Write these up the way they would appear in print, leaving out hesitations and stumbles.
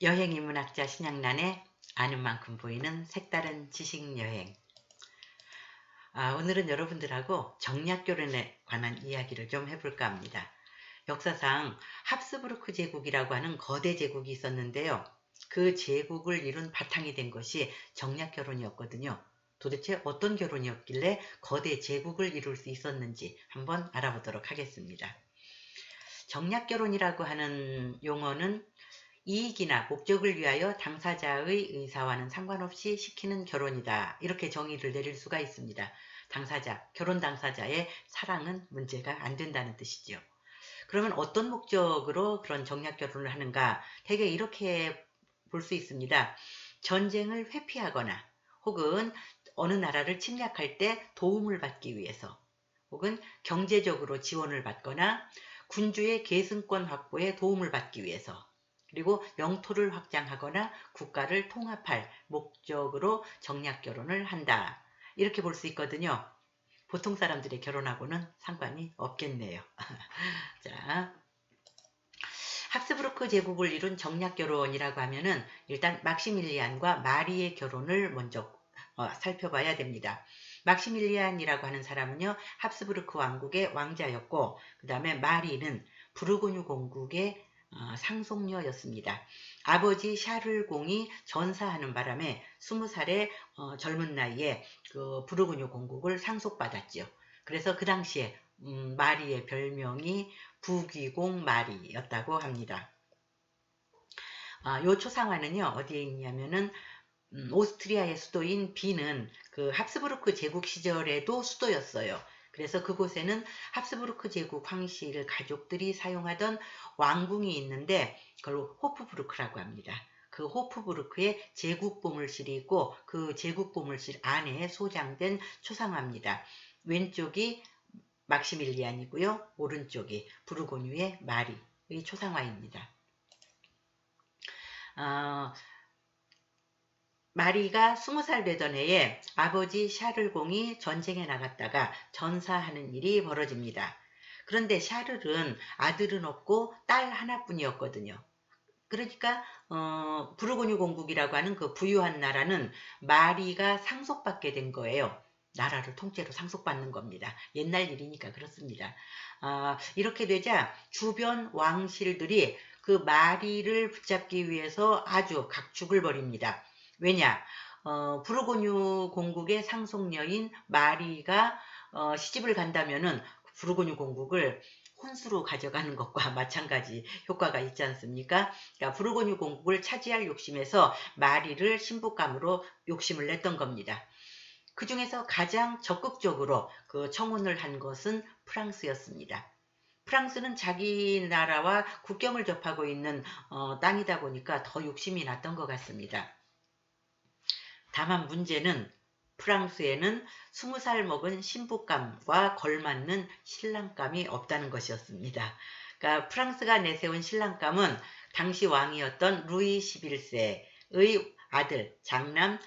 여행인문학자 신양란의 아는 만큼 보이는 색다른 지식여행. 오늘은 여러분들하고 정략결혼에 관한 이야기를 좀 해볼까 합니다. 역사상 합스부르크 제국이라고 하는 거대 제국이 있었는데요. 그 제국을 이룬 바탕이 된 것이 정략결혼이었거든요. 도대체 어떤 결혼이었길래 거대 제국을 이룰 수 있었는지 한번 알아보도록 하겠습니다. 정략결혼이라고 하는 용어는 이익이나 목적을 위하여 당사자의 의사와는 상관없이 시키는 결혼이다. 이렇게 정의를 내릴 수가 있습니다. 결혼 당사자의 사랑은 문제가 안 된다는 뜻이죠. 그러면 어떤 목적으로 그런 정략결혼을 하는가? 대개 이렇게 볼 수 있습니다. 전쟁을 회피하거나 혹은 어느 나라를 침략할 때 도움을 받기 위해서 혹은 경제적으로 지원을 받거나 군주의 계승권 확보에 도움을 받기 위해서 그리고 영토를 확장하거나 국가를 통합할 목적으로 정략결혼을 한다. 이렇게 볼 수 있거든요. 보통 사람들의 결혼하고는 상관이 없겠네요. 자, 합스부르크 제국을 이룬 정략결혼이라고 하면은 일단 막시밀리안과 마리의 결혼을 먼저 살펴봐야 됩니다. 막시밀리안이라고 하는 사람은요, 합스부르크 왕국의 왕자였고, 그 다음에 마리는 부르고뉴 공국의 상속녀였습니다. 아버지 샤를공이 전사하는 바람에 20살의 젊은 나이에 그 부르고뉴 공국을 상속받았죠. 그래서 그 당시에 마리의 별명이 부귀공 마리였다고 합니다. 요 초상화는요, 어디에 있냐면은 오스트리아의 수도인 비는 그 합스부르크 제국 시절에도 수도였어요. 그래서 그곳에는 합스부르크 제국 황실 가족들이 사용하던 왕궁이 있는데 그걸 호프부르크라고 합니다. 그 호프부르크에 제국보물실이 있고 그 제국보물실 안에 소장된 초상화입니다. 왼쪽이 막시밀리안이고요. 오른쪽이 부르고뉴의 마리의 초상화입니다. 마리가 20살 되던 해에 아버지 샤를공이 전쟁에 나갔다가 전사하는 일이 벌어집니다. 그런데 샤를은 아들은 없고 딸 하나뿐이었거든요. 그러니까 부르고뉴 공국이라고 하는 그 부유한 나라는 마리가 상속받게 된 거예요. 나라를 통째로 상속받는 겁니다. 옛날 일이니까 그렇습니다. 이렇게 되자 주변 왕실들이 그 마리를 붙잡기 위해서 아주 각축을 벌입니다. 왜냐? 부르고뉴 공국의 상속녀인 마리가 시집을 간다면은 부르고뉴 공국을 혼수로 가져가는 것과 마찬가지 효과가 있지 않습니까? 그러니까 부르고뉴 공국을 차지할 욕심에서 마리를 신부감으로 욕심을 냈던 겁니다. 그 중에서 가장 적극적으로 그 청혼을 한 것은 프랑스였습니다. 프랑스는 자기 나라와 국경을 접하고 있는 땅이다 보니까 더 욕심이 났던 것 같습니다. 다만 문제는 프랑스에는 20살 먹은 신부감과 걸맞는 신랑감이 없다는 것이었습니다. 그러니까 프랑스가 내세운 신랑감은 당시 왕이었던 루이 11세의 아들 장남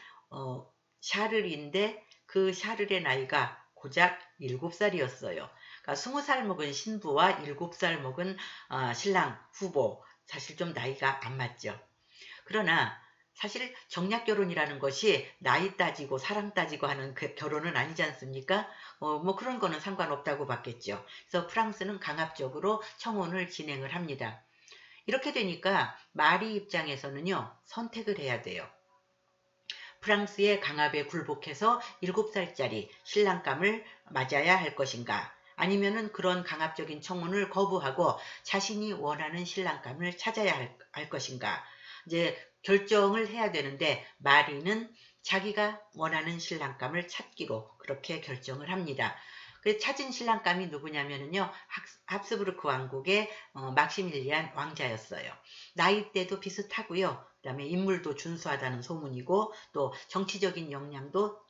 샤를인데 그 샤를의 나이가 고작 7살이었어요. 그러니까 20살 먹은 신부와 7살 먹은 신랑 후보, 사실 좀 나이가 안 맞죠. 그러나 사실 정략결혼이라는 것이 나이 따지고 사랑 따지고 하는 그 결혼은 아니지 않습니까? 뭐 그런 거는 상관없다고 봤겠죠. 그래서 프랑스는 강압적으로 청혼을 진행을 합니다. 이렇게 되니까 마리 입장에서는요, 선택을 해야 돼요. 프랑스의 강압에 굴복해서 7살짜리 신랑감을 맞아야 할 것인가, 아니면은 그런 강압적인 청혼을 거부하고 자신이 원하는 신랑감을 찾아야 할 것인가, 이제 결정을 해야 되는데 마리는 자기가 원하는 신랑감을 찾기로 그렇게 결정을 합니다. 그 찾은 신랑감이 누구냐면요, 합스부르크 왕국의 막시밀리안 왕자였어요. 나이대도 비슷하고요. 그 다음에 인물도 준수하다는 소문이고 또 정치적인 역량도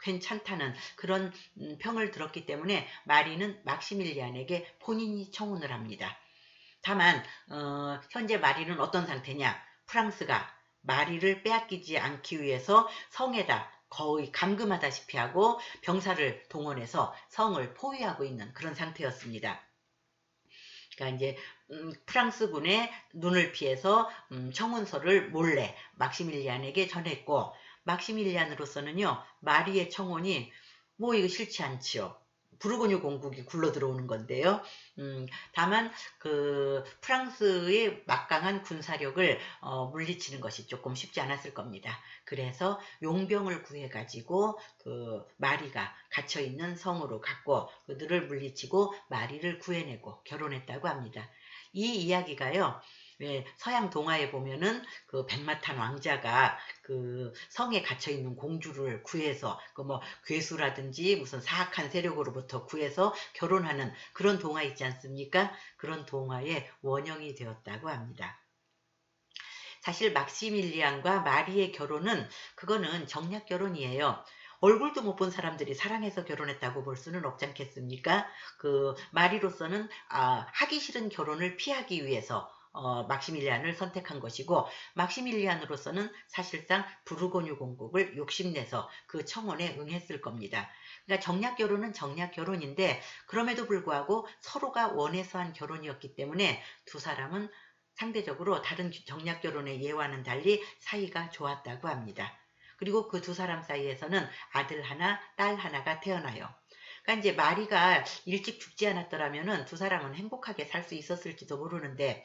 괜찮다는 그런 평을 들었기 때문에 마리는 막시밀리안에게 본인이 청혼을 합니다. 다만 현재 마리는 어떤 상태냐? 프랑스가 마리를 빼앗기지 않기 위해서 성에다 거의 감금하다시피 하고 병사를 동원해서 성을 포위하고 있는 그런 상태였습니다. 그러니까 이제 프랑스군의 눈을 피해서 청혼서를 몰래 막시밀리안에게 전했고, 막시밀리안으로서는요, 마리의 청혼이 뭐 이거 싫지 않지요. 부르고뉴 공국이 굴러 들어오는 건데요. 다만 그 프랑스의 막강한 군사력을 물리치는 것이 조금 쉽지 않았을 겁니다. 그래서 용병을 구해 가지고 그 마리가 갇혀 있는 성으로 갔고, 그들을 물리치고 마리를 구해내고 결혼했다고 합니다. 이 이야기가요, 왜 서양 동화에 보면은 그 백마탄 왕자가 그 성에 갇혀 있는 공주를 구해서 그 뭐 괴수라든지 무슨 사악한 세력으로부터 구해서 결혼하는 그런 동화 있지 않습니까? 그런 동화의 원형이 되었다고 합니다. 사실 막시밀리안과 마리의 결혼은 그거는 정략 결혼이에요. 얼굴도 못 본 사람들이 사랑해서 결혼했다고 볼 수는 없지 않겠습니까? 그 마리로서는 하기 싫은 결혼을 피하기 위해서 막시밀리안을 선택한 것이고, 막시밀리안으로서는 사실상 부르고뉴 공국을 욕심내서 그 청혼에 응했을 겁니다. 그러니까 정략 결혼은 정략 결혼인데, 그럼에도 불구하고 서로가 원해서 한 결혼이었기 때문에 두 사람은 상대적으로 다른 정략 결혼의 예와는 달리 사이가 좋았다고 합니다. 그리고 그 두 사람 사이에서는 아들 하나, 딸 하나가 태어나요. 그러니까 이제 마리가 일찍 죽지 않았더라면은 두 사람은 행복하게 살 수 있었을지도 모르는데,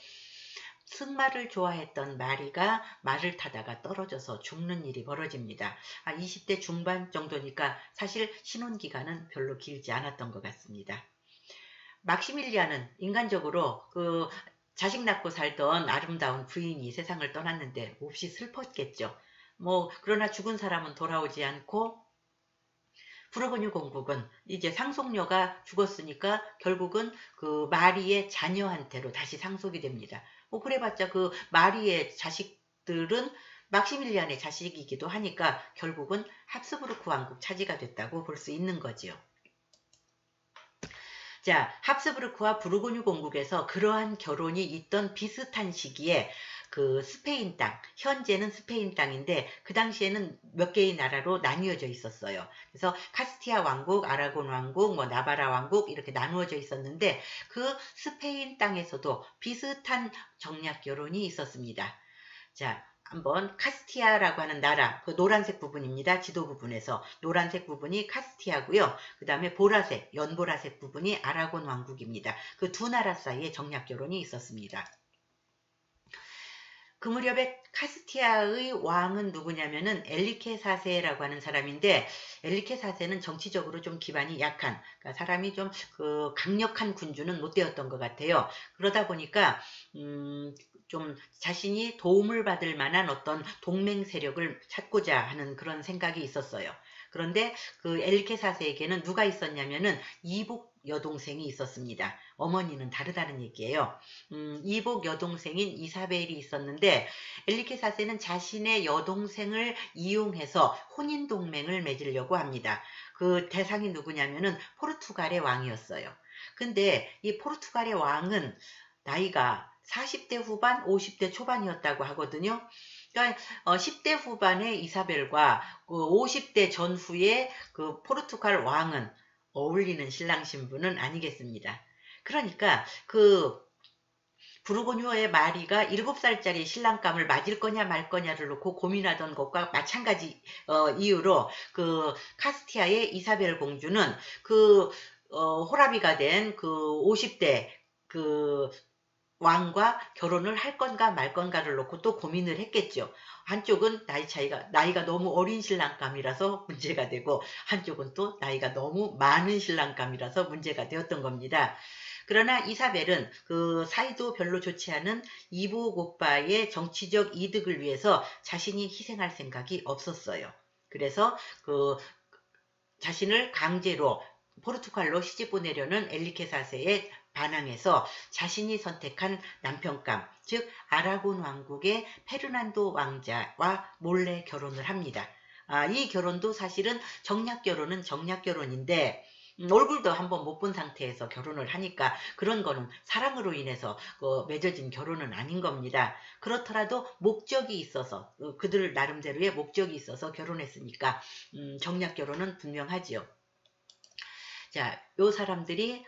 승마를 좋아했던 마리가 말을 타다가 떨어져서 죽는 일이 벌어집니다. 20대 중반 정도니까 사실 신혼기간은 별로 길지 않았던 것 같습니다. 막시밀리안은 인간적으로 그 자식 낳고 살던 아름다운 부인이 세상을 떠났는데 몹시 슬펐겠죠. 뭐 그러나 죽은 사람은 돌아오지 않고, 부르고뉴 공국은 이제 상속녀가 죽었으니까 결국은 그 마리의 자녀한테로 다시 상속이 됩니다. 뭐 그래봤자 그 마리의 자식들은 막시밀리안의 자식이기도 하니까 결국은 합스부르크 왕국 차지가 됐다고 볼 수 있는 거지요. 자, 합스부르크와 부르고뉴 공국에서 그러한 결혼이 있던 비슷한 시기에 그 스페인 땅, 현재는 스페인 땅인데 그 당시에는 몇 개의 나라로 나뉘어져 있었어요. 그래서 카스티아 왕국, 아라곤 왕국, 뭐 나바라 왕국 이렇게 나누어져 있었는데, 그 스페인 땅에서도 비슷한 정략 결혼이 있었습니다. 자, 한번 카스티아라고 하는 나라, 그 노란색 부분입니다. 지도 부분에서 노란색 부분이 카스티아고요. 그 다음에 보라색, 연보라색 부분이 아라곤 왕국입니다. 그 두 나라 사이에 정략 결혼이 있었습니다. 그 무렵에 카스티아의 왕은 누구냐면은 엘리케 4세라고 하는 사람인데, 엘리케 4세는 정치적으로 좀 기반이 약한, 그러니까 사람이 좀 그 강력한 군주는 못 되었던 것 같아요. 그러다 보니까 좀 자신이 도움을 받을 만한 어떤 동맹 세력을 찾고자 하는 그런 생각이 있었어요. 그런데 그 엘리케 4세에게는 누가 있었냐면은 이복 여동생이 있었습니다. 어머니는 다르다는 얘기예요. 이복 여동생인 이사벨이 있었는데, 엘리케 4세는 자신의 여동생을 이용해서 혼인동맹을 맺으려고 합니다. 그 대상이 누구냐면은 포르투갈의 왕이었어요. 근데 이 포르투갈의 왕은 나이가 40대 후반, 50대 초반이었다고 하거든요. 그러니까 10대 후반의 이사벨과 그 50대 전후의 그 포르투갈 왕은 어울리는 신랑 신부는 아니겠습니다. 그러니까 그 부르고뉴의 마리가 7살짜리 신랑감을 맞을 거냐 말 거냐를 놓고 고민하던 것과 마찬가지 이유로 그 카스티아의 이사벨 공주는 그 호라비가 된 그 50대 그 왕과 결혼을 할 건가 말 건가를 놓고 또 고민을 했겠죠. 한쪽은 나이가 너무 어린 신랑감이라서 문제가 되고, 한쪽은 또 나이가 너무 많은 신랑감이라서 문제가 되었던 겁니다. 그러나 이사벨은 그 사이도 별로 좋지 않은 이복 오빠의 정치적 이득을 위해서 자신이 희생할 생각이 없었어요. 그래서 그 자신을 강제로 포르투갈로 시집 보내려는 엘리케 4세에 반항해서 자신이 선택한 남편감, 즉 아라곤 왕국의 페르난도 왕자와 몰래 결혼을 합니다. 이 결혼도 사실은 정략 결혼은 정략 결혼인데, 얼굴도 한번 못 본 상태에서 결혼을 하니까 그런 거는 사랑으로 인해서 맺어진 결혼은 아닌 겁니다. 그렇더라도 목적이 있어서, 그들 나름대로의 목적이 있어서 결혼했으니까 정략 결혼은 분명하지요. 자, 요 사람들이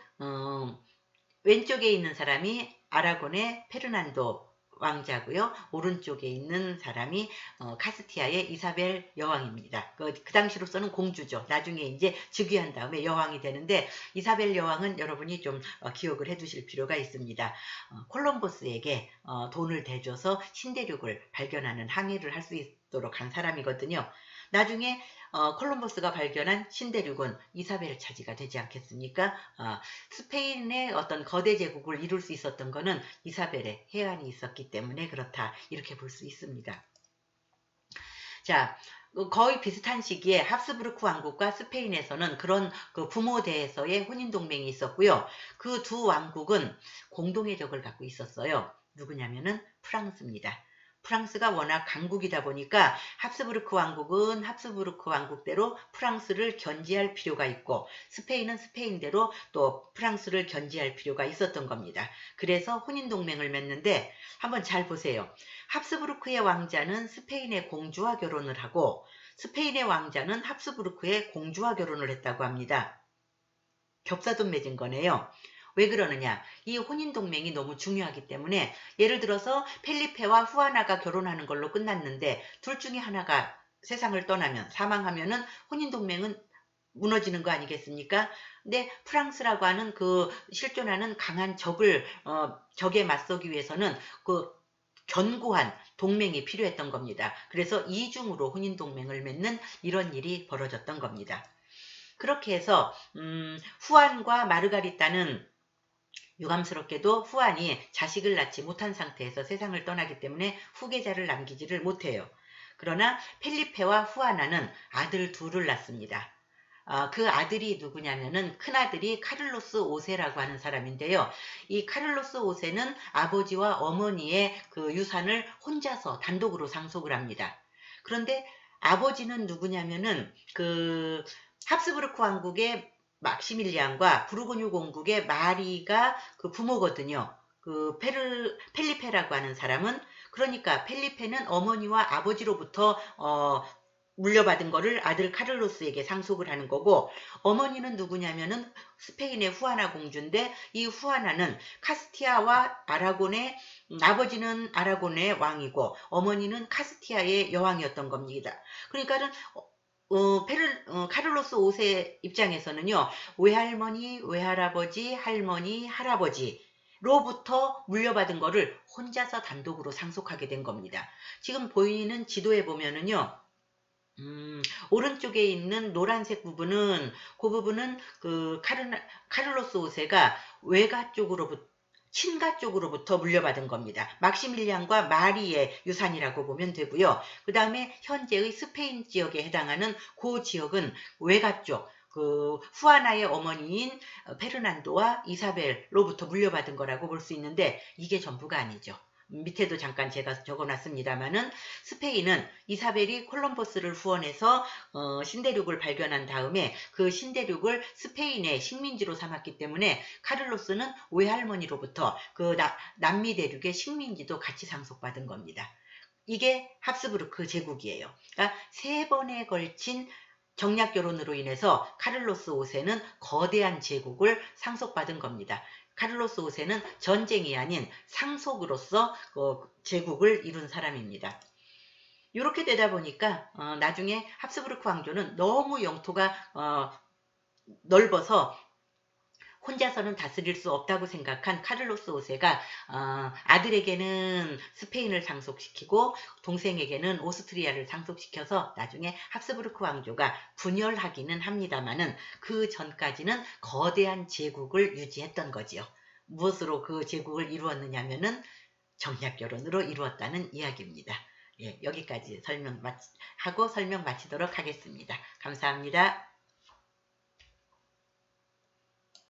왼쪽에 있는 사람이 아라곤의 페르난도 왕자고요. 오른쪽에 있는 사람이 카스티아의 이사벨 여왕입니다. 그 당시로서는 공주죠. 나중에 이제 즉위한 다음에 여왕이 되는데, 이사벨 여왕은 여러분이 좀 기억을 해 두실 필요가 있습니다. 콜럼버스에게 돈을 대줘서 신대륙을 발견하는 항해를 할 수 있도록 한 사람이거든요. 나중에 콜럼버스가 발견한 신대륙은 이사벨 차지가 되지 않겠습니까? 스페인의 어떤 거대 제국을 이룰 수 있었던 것은 이사벨의 해안이 있었기 때문에 그렇다, 이렇게 볼 수 있습니다. 자, 거의 비슷한 시기에 합스부르크 왕국과 스페인에서는 그런 그 부모대에서의 혼인동맹이 있었고요. 그 두 왕국은 공동의 적을 갖고 있었어요. 누구냐면은 프랑스입니다. 프랑스가 워낙 강국이다 보니까 합스부르크 왕국은 합스부르크 왕국대로 프랑스를 견제할 필요가 있고, 스페인은 스페인대로 또 프랑스를 견제할 필요가 있었던 겁니다. 그래서 혼인동맹을 맺는데, 한번 잘 보세요. 합스부르크의 왕자는 스페인의 공주와 결혼을 하고, 스페인의 왕자는 합스부르크의 공주와 결혼을 했다고 합니다. 겹사돈 맺은 거네요. 왜 그러느냐? 이 혼인동맹이 너무 중요하기 때문에, 예를 들어서 펠리페와 후아나가 결혼하는 걸로 끝났는데 둘 중에 하나가 세상을 떠나면, 사망하면은 혼인동맹은 무너지는 거 아니겠습니까? 근데 프랑스라고 하는 그 실존하는 강한 적에 맞서기 위해서는 그 견고한 동맹이 필요했던 겁니다. 그래서 이중으로 혼인동맹을 맺는 이런 일이 벌어졌던 겁니다. 그렇게 해서 후안과 마르가리따는, 유감스럽게도 후안이 자식을 낳지 못한 상태에서 세상을 떠나기 때문에 후계자를 남기지를 못해요. 그러나 펠리페와 후아나는 아들 둘을 낳습니다. 그 아들이 누구냐면은 큰아들이 카를로스 5세라고 하는 사람인데요. 이 카를로스 5세는 아버지와 어머니의 그 유산을 혼자서 단독으로 상속을 합니다. 그런데 아버지는 누구냐면은 그 합스부르크 왕국의 막시밀리안과 부르고뉴 공국의 마리가 그 부모거든요. 그 펠리페라고 하는 사람은, 그러니까 펠리페는 어머니와 아버지로부터 물려받은 거를 아들 카를로스에게 상속을 하는 거고, 어머니는 누구냐면은 스페인의 후아나 공주인데, 이 후아나는 카스티아와 아라곤의, 아버지는 아라곤의 왕이고 어머니는 카스티아의 여왕이었던 겁니다. 그러니까는 카를로스 5세 입장에서는요, 외할머니, 외할아버지, 할머니, 할아버지로부터 물려받은 거를 혼자서 단독으로 상속하게 된 겁니다. 지금 보이는 지도에 보면은요, 오른쪽에 있는 노란색 부분은, 그 부분은 그 카를로스 5세가 외가 쪽으로부터, 친가 쪽으로부터 물려받은 겁니다. 막시밀리안과 마리의 유산이라고 보면 되고요. 그 다음에 현재의 스페인 지역에 해당하는 그 지역은 외가 쪽, 그 후아나의 어머니인 페르난도와 이사벨로부터 물려받은 거라고 볼 수 있는데, 이게 전부가 아니죠. 밑에도 잠깐 제가 적어놨습니다만은, 스페인은 이사벨이 콜럼버스를 후원해서 신대륙을 발견한 다음에 그 신대륙을 스페인의 식민지로 삼았기 때문에 카를로스는 외할머니로부터 그 남미 대륙의 식민지도 같이 상속받은 겁니다. 이게 합스부르크 제국이에요. 그러니까 3번에 걸친 정략 결혼으로 인해서 카를로스 5세는 거대한 제국을 상속받은 겁니다. 카를로스 5세는 전쟁이 아닌 상속으로서 제국을 이룬 사람입니다. 이렇게 되다 보니까 나중에 합스부르크 왕조는 너무 영토가 넓어서 혼자서는 다스릴 수 없다고 생각한 카를로스 5세가 아들에게는 스페인을 상속시키고 동생에게는 오스트리아를 상속시켜서 나중에 합스부르크 왕조가 분열하기는 합니다만은, 그 전까지는 거대한 제국을 유지했던 거지요. 무엇으로 그 제국을 이루었느냐면은 정략결혼으로 이루었다는 이야기입니다. 예, 여기까지 설명 마치도록 하겠습니다. 감사합니다.